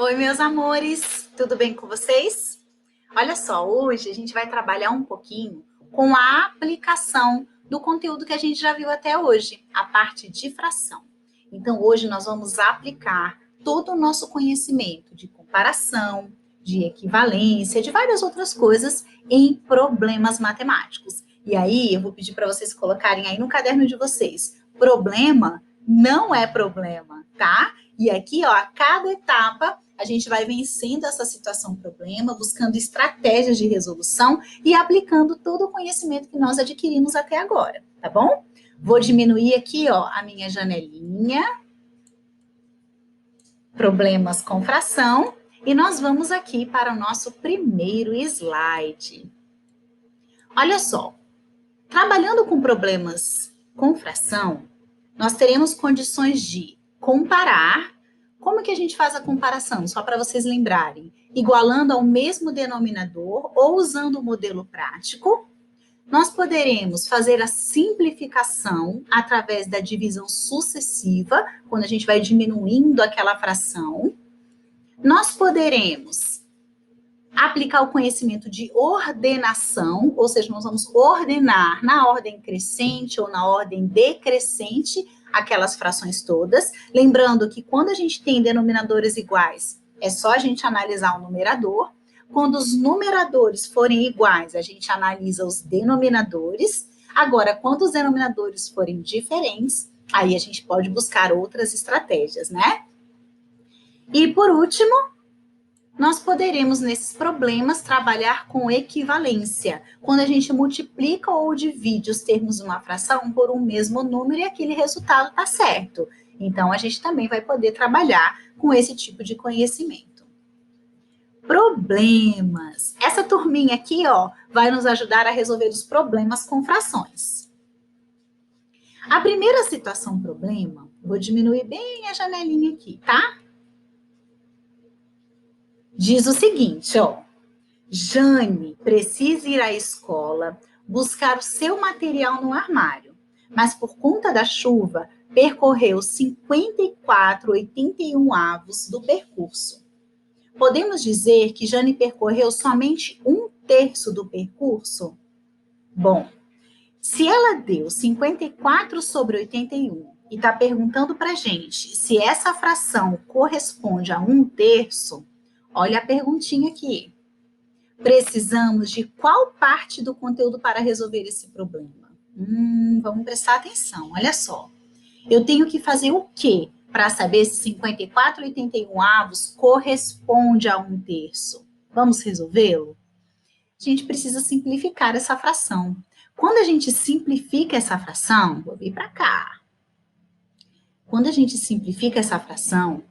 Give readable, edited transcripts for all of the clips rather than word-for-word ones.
Oi, meus amores, tudo bem com vocês? Olha só, hoje a gente vai trabalhar um pouquinho com a aplicação do conteúdo que a gente já viu até hoje, a parte de fração. Então, hoje nós vamos aplicar todo o nosso conhecimento de comparação, de equivalência, de várias outras coisas em problemas matemáticos. E aí, eu vou pedir para vocês colocarem aí no caderno de vocês, problema não é problema, tá? E aqui, ó, a cada etapa, a gente vai vencendo essa situação problema, buscando estratégias de resolução e aplicando todo o conhecimento que nós adquirimos até agora, tá bom? Vou diminuir aqui, ó, a minha janelinha, problemas com fração, e nós vamos aqui para o nosso primeiro slide. Olha só, trabalhando com problemas com fração, nós teremos condições de comparar. Como que a gente faz a comparação? Só para vocês lembrarem. Igualando ao mesmo denominador ou usando o modelo prático. Nós poderemos fazer a simplificação através da divisão sucessiva, quando a gente vai diminuindo aquela fração. Nós poderemos aplicar o conhecimento de ordenação, ou seja, nós vamos ordenar na ordem crescente ou na ordem decrescente aquelas frações todas. Lembrando que quando a gente tem denominadores iguais, é só a gente analisar o numerador. Quando os numeradores forem iguais, a gente analisa os denominadores. Agora, quando os denominadores forem diferentes, aí a gente pode buscar outras estratégias, né? E por último, nós poderemos, nesses problemas, trabalhar com equivalência, quando a gente multiplica ou divide os termos de uma fração por um mesmo número e aquele resultado está certo. Então, a gente também vai poder trabalhar com esse tipo de conhecimento. Problemas. Essa turminha aqui, ó, vai nos ajudar a resolver os problemas com frações. A primeira situação problema, vou diminuir bem a janelinha aqui, tá? Diz o seguinte, ó, Jane precisa ir à escola buscar o seu material no armário, mas por conta da chuva percorreu 54,81 avos do percurso. Podemos dizer que Jane percorreu somente um terço do percurso? Bom, se ela deu 54 sobre 81 e está perguntando para a gente se essa fração corresponde a um terço, olha a perguntinha aqui. Precisamos de qual parte do conteúdo para resolver esse problema? Vamos prestar atenção, olha só. Eu tenho que fazer o quê para saber se 54,81 avos corresponde a um terço? Vamos resolvê-lo? A gente precisa simplificar essa fração. Quando a gente simplifica essa fração, vou vir para cá. Quando a gente simplifica essa fração,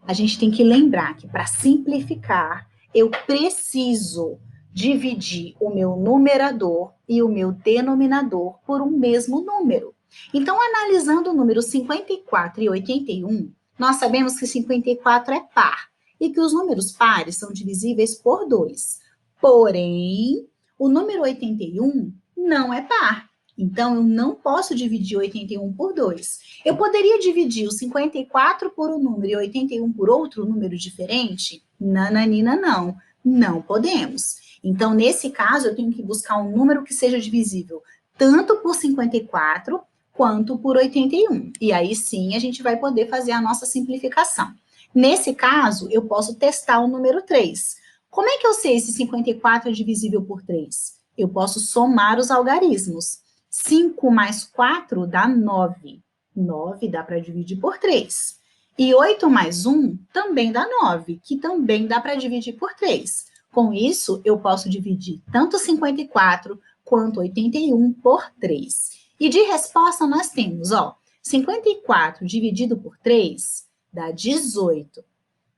a gente tem que lembrar que para simplificar, eu preciso dividir o meu numerador e o meu denominador por um mesmo número. Então, analisando o número 54 e 81, nós sabemos que 54 é par e que os números pares são divisíveis por 2. Porém, o número 81 não é par. Então, eu não posso dividir 81 por 2. Eu poderia dividir o 54 por um número e 81 por outro número diferente? Nananina, não. Não podemos. Então, nesse caso, eu tenho que buscar um número que seja divisível tanto por 54 quanto por 81. E aí sim, a gente vai poder fazer a nossa simplificação. Nesse caso, eu posso testar o número 3. Como é que eu sei se 54 é divisível por 3? Eu posso somar os algarismos. 5 mais 4 dá 9. 9 dá para dividir por 3. E 8 mais 1 também dá 9, que também dá para dividir por 3. Com isso, eu posso dividir tanto 54 quanto 81 por 3. E de resposta nós temos, ó, 54 dividido por 3 dá 18.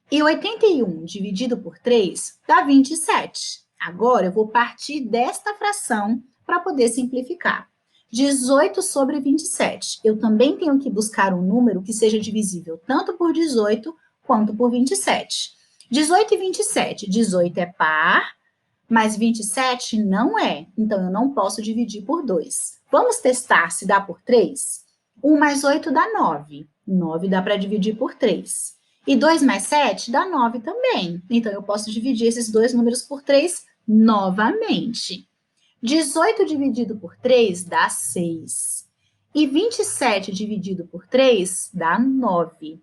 E 81 dividido por 3 dá 27. Agora, eu vou partir desta fração para poder simplificar. 18 sobre 27. Eu também tenho que buscar um número que seja divisível tanto por 18 quanto por 27. 18 e 27. 18 é par, mas 27 não é. Então, eu não posso dividir por 2. Vamos testar se dá por 3? 1 mais 8 dá 9. 9 dá para dividir por 3. E 2 mais 7 dá 9 também. Então, eu posso dividir esses dois números por 3 novamente. 18 dividido por 3 dá 6. E 27 dividido por 3 dá 9.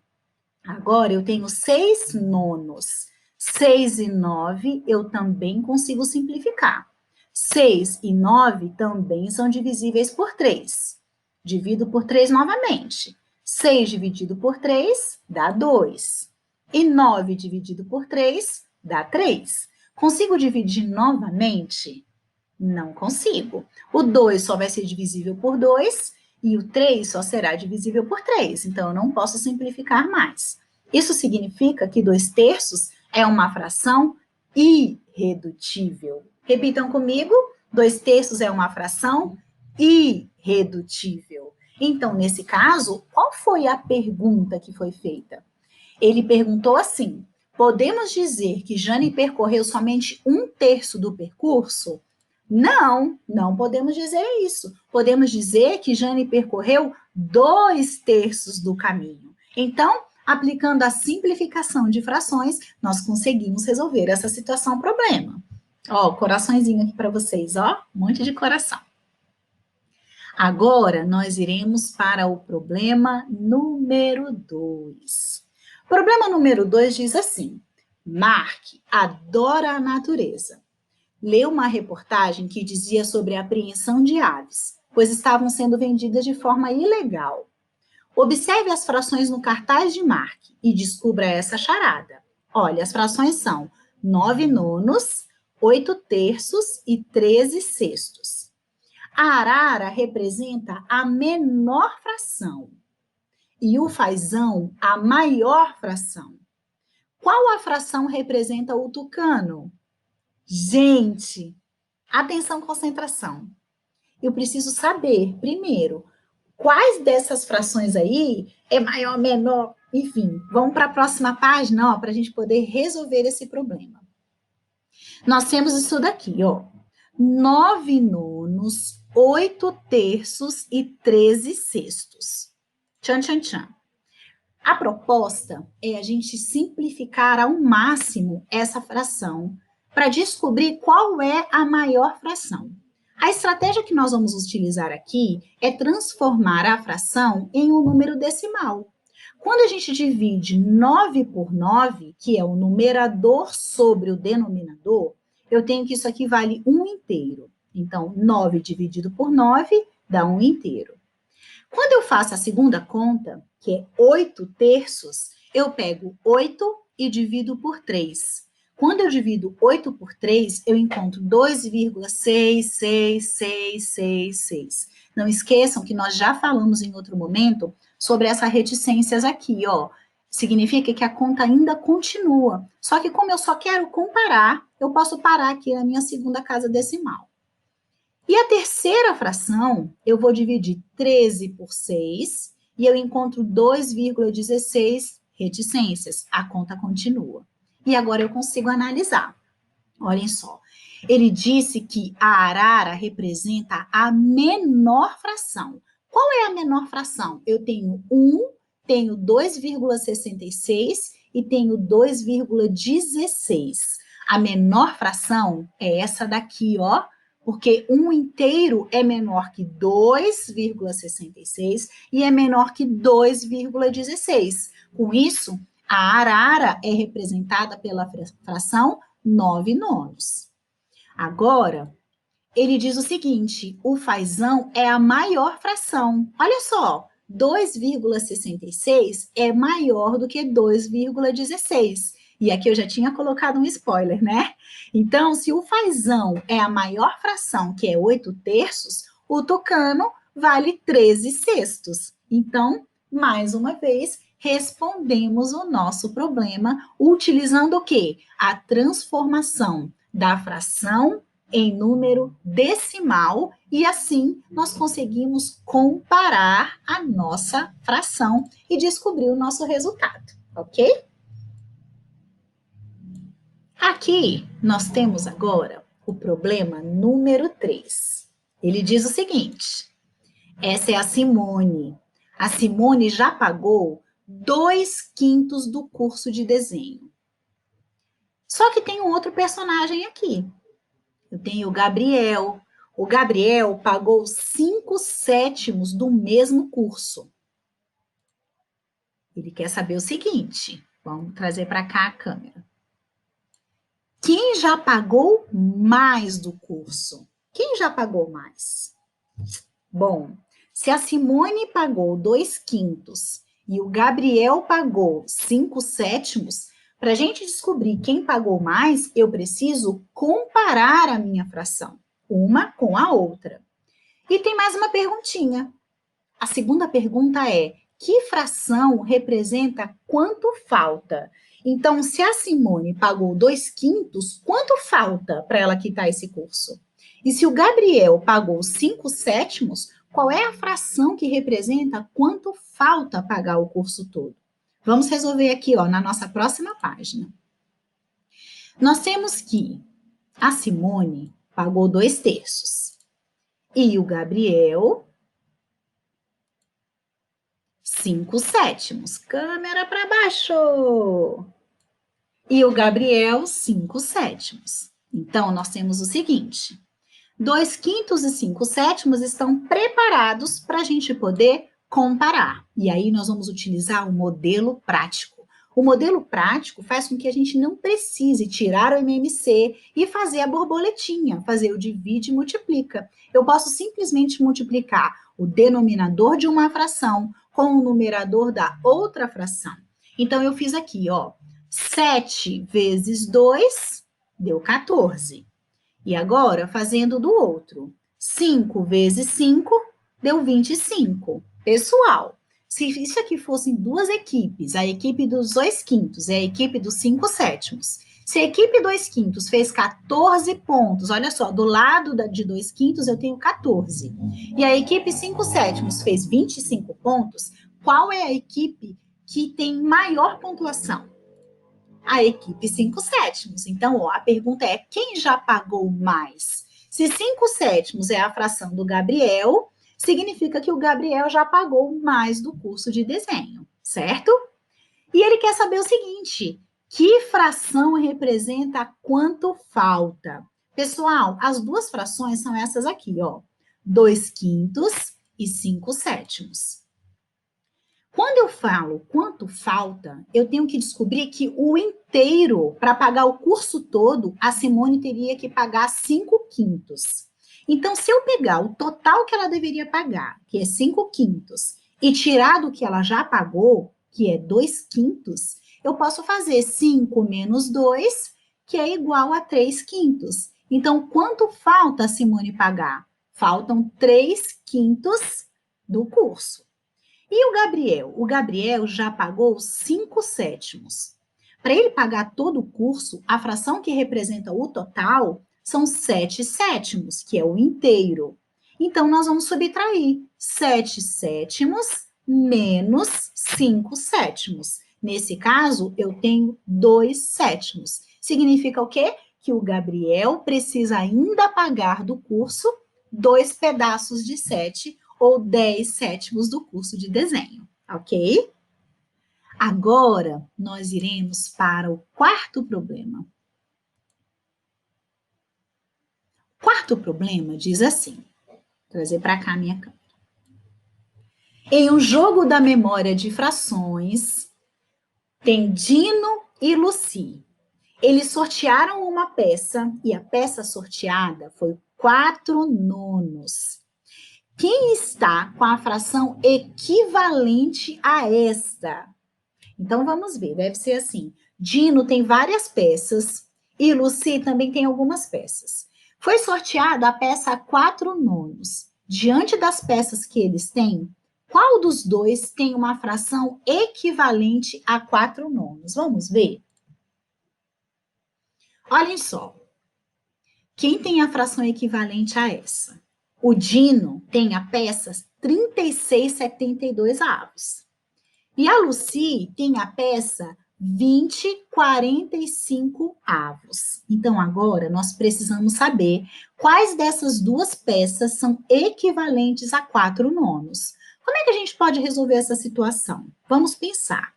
Agora, eu tenho 6 nonos. 6 e 9 eu também consigo simplificar. 6 e 9 também são divisíveis por 3. Divido por 3 novamente. 6 dividido por 3 dá 2. E 9 dividido por 3 dá 3. Consigo dividir novamente? Não consigo. O 2 só vai ser divisível por 2 e o 3 só será divisível por 3. Então, eu não posso simplificar mais. Isso significa que 2 terços é uma fração irredutível. Repitam comigo: 2 terços é uma fração irredutível. Então, nesse caso, qual foi a pergunta que foi feita? Ele perguntou assim: podemos dizer que Jane percorreu somente um terço do percurso? Não, não podemos dizer isso. Podemos dizer que Jane percorreu 2 terços do caminho. Então, aplicando a simplificação de frações, nós conseguimos resolver essa situação problema. Ó, coraçõezinho aqui para vocês, ó, um monte de coração. Agora, nós iremos para o problema número 2. Problema número 2 diz assim: Mark adora a natureza. Leu uma reportagem que dizia sobre a apreensão de aves, pois estavam sendo vendidas de forma ilegal. Observe as frações no cartaz de Mark e descubra essa charada. Olha, as frações são 9 nonos, 8 terços e 13 sextos. A arara representa a menor fração e o fazão a maior fração. Qual a fração representa o tucano? Gente, atenção, concentração. Eu preciso saber, primeiro, quais dessas frações aí é maior, menor, enfim. Vamos para a próxima página, para a gente poder resolver esse problema. Nós temos isso daqui, ó. 9 nonos, 8 terços e 13 sextos. Tchan, tchan, tchan. A proposta é a gente simplificar ao máximo essa fração para descobrir qual é a maior fração. A estratégia que nós vamos utilizar aqui é transformar a fração em um número decimal. Quando a gente divide 9 por 9, que é o numerador sobre o denominador, eu tenho que isso aqui vale 1 inteiro. Então, 9 dividido por 9 dá 1 inteiro. Quando eu faço a segunda conta, que é 8 terços, eu pego 8 e divido por 3. Quando eu divido 8 por 3, eu encontro 2,66666. Não esqueçam que nós já falamos em outro momento sobre essas reticências aqui, ó. Significa que a conta ainda continua. Só que como eu só quero comparar, eu posso parar aqui na minha segunda casa decimal. E a terceira fração, eu vou dividir 13 por 6 e eu encontro 2,16 reticências. A conta continua. E agora eu consigo analisar. Olhem só. Ele disse que a arara representa a menor fração. Qual é a menor fração? Eu tenho 1, tenho 2,66 e tenho 2,16. A menor fração é essa daqui, ó. Porque 1 inteiro é menor que 2,66 e é menor que 2,16. Com isso, a arara é representada pela fração 9 nonos. Agora, ele diz o seguinte: o fazão é a maior fração. Olha só, 2,66 é maior do que 2,16. E aqui eu já tinha colocado um spoiler, né? Então, se o fazão é a maior fração, que é 8 terços, o tucano vale 13 sextos. Então, mais uma vez, respondemos o nosso problema utilizando o quê? A transformação da fração em número decimal e assim nós conseguimos comparar a nossa fração e descobrir o nosso resultado, ok? Aqui nós temos agora o problema número 3. Ele diz o seguinte: essa é a Simone. A Simone já pagou 2/5 do curso de desenho. Só que tem um outro personagem aqui. Eu tenho o Gabriel. O Gabriel pagou 5/7 do mesmo curso. Ele quer saber o seguinte, vamos trazer para cá a câmera. Quem já pagou mais do curso? Quem já pagou mais? Bom, se a Simone pagou 2/5 e o Gabriel pagou 5/7, para a gente descobrir quem pagou mais, eu preciso comparar a minha fração, uma com a outra. E tem mais uma perguntinha. A segunda pergunta é: que fração representa quanto falta? Então, se a Simone pagou 2/5, quanto falta para ela quitar esse curso? E se o Gabriel pagou 5/7, qual é a fração que representa quanto falta pagar o curso todo? Vamos resolver aqui, ó, na nossa próxima página. Nós temos que a Simone pagou 2/3 e o Gabriel 5/7. Câmera para baixo. E o Gabriel, 5/7. Então, nós temos o seguinte: 2/5 e 5/7 estão preparados para a gente poder comparar. E aí, nós vamos utilizar o modelo prático. O modelo prático faz com que a gente não precise tirar o MMC e fazer a borboletinha, fazer o divide e multiplica. Eu posso simplesmente multiplicar o denominador de uma fração com o numerador da outra fração. Então, eu fiz aqui, ó, 7 vezes 2 deu 14. E agora, fazendo do outro, 5 vezes 5 deu 25. Pessoal, se isso aqui fossem duas equipes, a equipe dos 2/5 e a equipe dos 5/7, se a equipe 2/5 fez 14 pontos, olha só, do lado de 2/5 eu tenho 14, e a equipe 5/7 fez 25 pontos, qual é a equipe que tem maior pontuação? A equipe 5/7. Então, ó, a pergunta é: quem já pagou mais? Se 5/7 é a fração do Gabriel, significa que o Gabriel já pagou mais do curso de desenho, certo? E ele quer saber o seguinte: que fração representa quanto falta? Pessoal, as duas frações são essas aqui, ó. 2/5 e 5/7. Quando eu falo quanto falta, eu tenho que descobrir que o inteiro, para pagar o curso todo, a Simone teria que pagar 5/5. Então, se eu pegar o total que ela deveria pagar, que é 5/5, e tirar do que ela já pagou, que é 2/5, eu posso fazer 5 menos 2, que é igual a 3/5. Então, quanto falta a Simone pagar? Faltam 3/5 do curso. E o Gabriel? O Gabriel já pagou 5/7. Para ele pagar todo o curso, a fração que representa o total são 7/7, que é o inteiro. Então, nós vamos subtrair 7/7 menos 5/7. Nesse caso, eu tenho 2/7. Significa o quê? Que o Gabriel precisa ainda pagar do curso 2 pedaços de 7 ou 10/7 do curso de desenho, ok? Agora, nós iremos para o quarto problema. O quarto problema diz assim, vou trazer para cá a minha câmera. Em um jogo da memória de frações, tem Dino e Lucy. Eles sortearam uma peça e a peça sorteada foi 4/9. Quem está com a fração equivalente a esta? Então, vamos ver, deve ser assim. Dino tem várias peças e Lucy também tem algumas peças. Foi sorteada a peça 4/9. Diante das peças que eles têm, qual dos dois tem uma fração equivalente a 4/9? Vamos ver? Olhem só. Quem tem a fração equivalente a essa? O Dino tem a peça 36/72. E a Lucy tem a peça 20/45. Então, agora, nós precisamos saber quais dessas duas peças são equivalentes a 4/9. Como é que a gente pode resolver essa situação? Vamos pensar.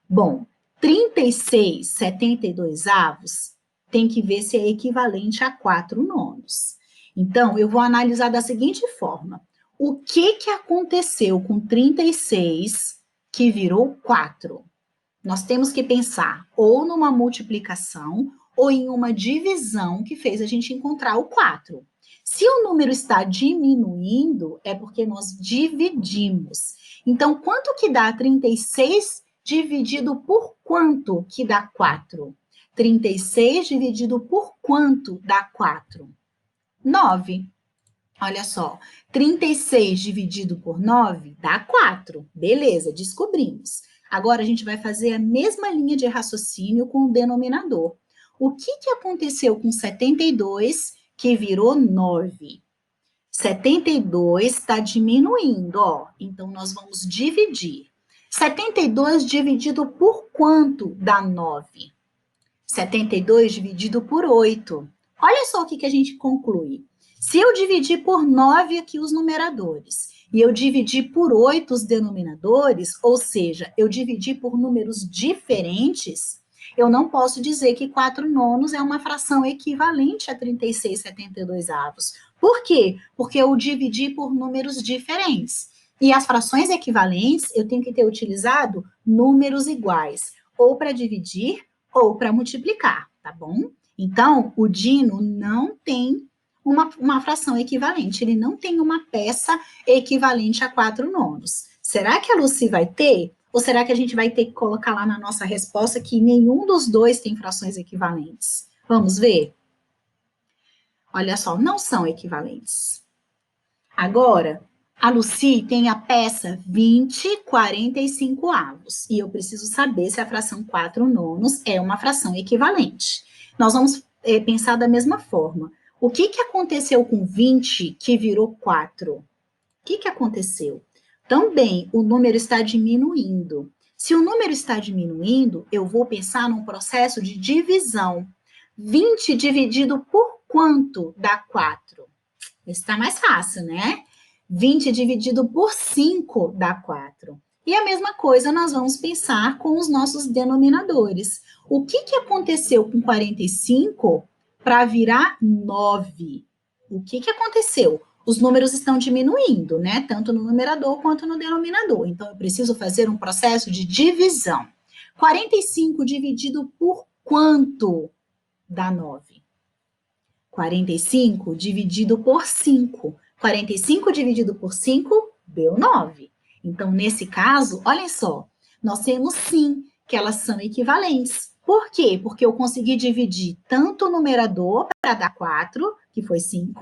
Bom, 36 72 avos tem que ver se é equivalente a 4 nonos. Então, eu vou analisar da seguinte forma. O que aconteceu com 36 que virou 4? Nós temos que pensar ou numa multiplicação ou em uma divisão que fez a gente encontrar o 4. Se o número está diminuindo, é porque nós dividimos. Então, quanto que dá 36 dividido por quanto que dá 4? 36 dividido por quanto dá 4? 9. Olha só, 36 dividido por 9 dá 4. Beleza, descobrimos. Agora a gente vai fazer a mesma linha de raciocínio com o denominador. O que aconteceu com 72 que virou 9? 72 está diminuindo, ó. Então, nós vamos dividir. 72 dividido por quanto dá 9? 72 dividido por 8. Olha só o que a gente conclui. Se eu dividir por 9 aqui os numeradores, e eu dividir por 8 os denominadores, ou seja, eu dividir por números diferentes, eu não posso dizer que 4 nonos é uma fração equivalente a 36 72 avos. Por quê? Porque eu dividi por números diferentes. E as frações equivalentes, eu tenho que ter utilizado números iguais, ou para dividir, ou para multiplicar, tá bom? Então, o Dino não tem uma fração equivalente, ele não tem uma peça equivalente a 4 nonos. Será que a Lucy vai ter? Ou será que a gente vai ter que colocar lá na nossa resposta que nenhum dos dois tem frações equivalentes? Vamos ver? Olha só, não são equivalentes. Agora, a Lucy tem a peça 20 45 avos. E eu preciso saber se a fração 4 nonos é uma fração equivalente. Nós vamos pensar da mesma forma. O que aconteceu com 20 que virou 4? O que aconteceu? Também o número está diminuindo. Se o número está diminuindo, eu vou pensar num processo de divisão. 20 dividido por quanto dá 4? Esse está mais fácil, né? 20 dividido por 5 dá 4. E a mesma coisa nós vamos pensar com os nossos denominadores. O que aconteceu com 45 para virar 9? O que aconteceu? Os números estão diminuindo, né? Tanto no numerador quanto no denominador. Então, eu preciso fazer um processo de divisão. 45 dividido por quanto dá 9? 45 dividido por 5. 45 dividido por 5 deu 9. Então, nesse caso, olhem só, nós temos sim que elas são equivalentes. Por quê? Porque eu consegui dividir tanto o numerador para dar 4, que foi 5,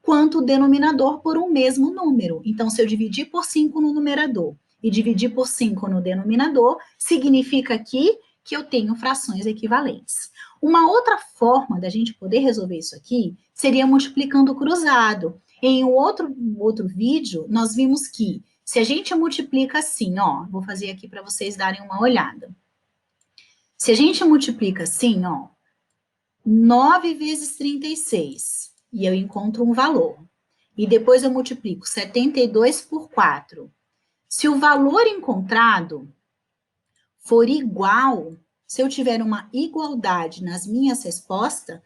quanto o denominador por um mesmo número. Então, se eu dividir por 5 no numerador e dividir por 5 no denominador, significa aqui que eu tenho frações equivalentes. Uma outra forma da gente poder resolver isso aqui seria multiplicando cruzado. Em um outro vídeo, nós vimos que se a gente multiplica assim, ó, vou fazer aqui para vocês darem uma olhada. Se a gente multiplica assim, ó, 9 vezes 36, e eu encontro um valor. E depois eu multiplico 72 por 4. Se o valor encontrado for igual, se eu tiver uma igualdade nas minhas respostas,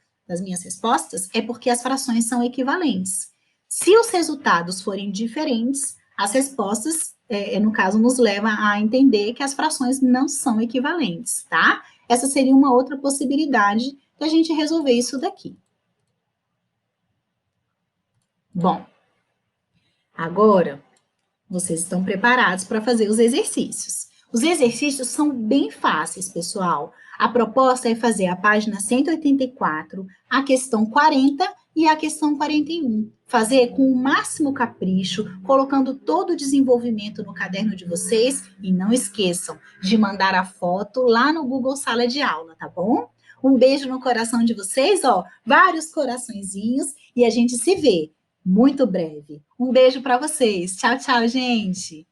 é porque as frações são equivalentes. Se os resultados forem diferentes, as respostas, no caso, nos levam a entender que as frações não são equivalentes, tá? Essa seria uma outra possibilidade da gente resolver isso daqui. Bom, agora vocês estão preparados para fazer os exercícios. Os exercícios são bem fáceis, pessoal. A proposta é fazer a página 184, a questão 40 e a questão 41. Fazer com o máximo capricho, colocando todo o desenvolvimento no caderno de vocês. E não esqueçam de mandar a foto lá no Google Sala de Aula, tá bom? Um beijo no coração de vocês, ó, vários coraçõezinhos, e a gente se vê muito breve. Um beijo para vocês. Tchau, tchau, gente.